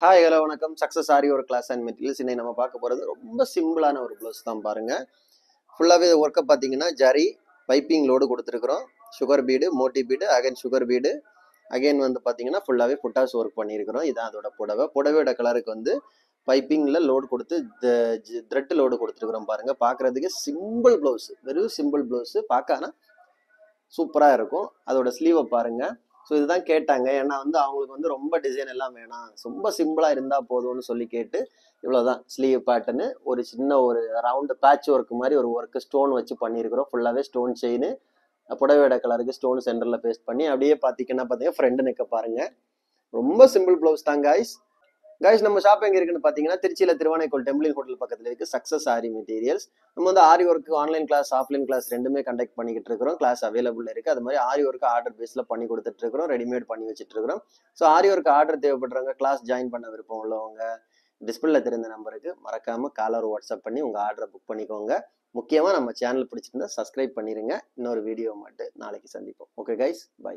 Hi hello வணக்கம். Success ஆரி ஒரு class and materials. இன்னைக்கு நம்ம பார்க்க போகிறது ரொம்ப சிம்பிளான ஒரு ப்ளவுஸ் தான் பாருங்க. ஃபுல்லாகவே ஒர்க்கை பார்த்தீங்கன்னா ஜரி பைப்பிங் லோடு கொடுத்துருக்குறோம். Sugar bead, moti bead, again sugar bead, again வந்து பார்த்தீங்கன்னா ஃபுல்லாகவே புட்டாஸ் ஒர்க் பண்ணியிருக்கிறோம். இதான் அதோட புடவை. புடவையோட கலருக்கு வந்து பைப்பிங்கில் லோடு கொடுத்து த்ரெட் லோடு கொடுத்துருக்குறோம் பாருங்க. பார்க்குறதுக்கு சிம்பிள் ப்ளவுஸ், வெறும் சிம்பிள் ப்ளவுஸு. பார்க்க ஆனால் சூப்பராக இருக்கும். அதோட ஸ்லீவை பாருங்க. ஸோ இதுதான் கேட்டாங்க. ஏன்னா வந்து அவங்களுக்கு வந்து ரொம்ப டிசைன் எல்லாம் வேணாம், ரொம்ப சிம்பிளாக இருந்தால் போதும்னு சொல்லி கேட்டு இவ்வளோதான் ஸ்லீவ் பேட்டர்னு ஒரு சின்ன ஒரு ரவுண்டு பேட்ச் ஒர்க் மாதிரி ஒரு ஒர்க்கு ஸ்டோன் வச்சு பண்ணியிருக்கிறோம். ஃபுல்லாகவே ஸ்டோன் செயின், புடவையோட கலருக்கு ஸ்டோன் சென்டரில் பேஸ்ட் பண்ணி அப்படியே பார்த்தீங்கன்னா ஃப்ரெண்டு நெக்க பாருங்க. ரொம்ப சிம்பிள் ப்ளவுஸ் தான் காய்ஸ். நம்ம ஷாப் எங்க இருக்குன்னு பாத்தீங்கன்னா திருச்சியில திருவானைக்கோள் டெம்பிள் ஹோட்டல் பக்கத்துல இருக்கு சக்சஸ் ஆரி மெட்டீரியல்ஸ். நம்ம வந்து aari work online class offline class ரெண்டுமே கண்டக்ட் பண்ணிக்கிட்டு இருக்கிறோம். கிளாஸ் அவைலபிள் இருக்கு. அது மாதிரி ஆரி ஒர்க் ஆர்டர் பேஸ்ல பண்ணி கொடுத்துட்டு இருக்கிறோம், ரெடிமேட் பண்ணி வச்சுட்டு இருக்கிறோம். ஸோ ஆரி ஒர்க் ஆர்டர் தேவைப்படுறவங்க, கிளாஸ் ஜாயின் பண்ண விருப்பம் உள்ளவங்க டிஸ்பிளேல தெரிந்த நம்பருக்கு மறக்காம காலர் வாட்ஸ்அப் பண்ணி உங்க ஆர்டரை புக் பண்ணிக்கோங்க. முக்கியமா நம்ம சேனல் பிடிச்சிருந்தா சப்ஸ்கிரைப் பண்ணிருங்க. இன்னொரு வீடியோ மட்டும் நாளைக்கு சந்திப்போம். Okay guys, by.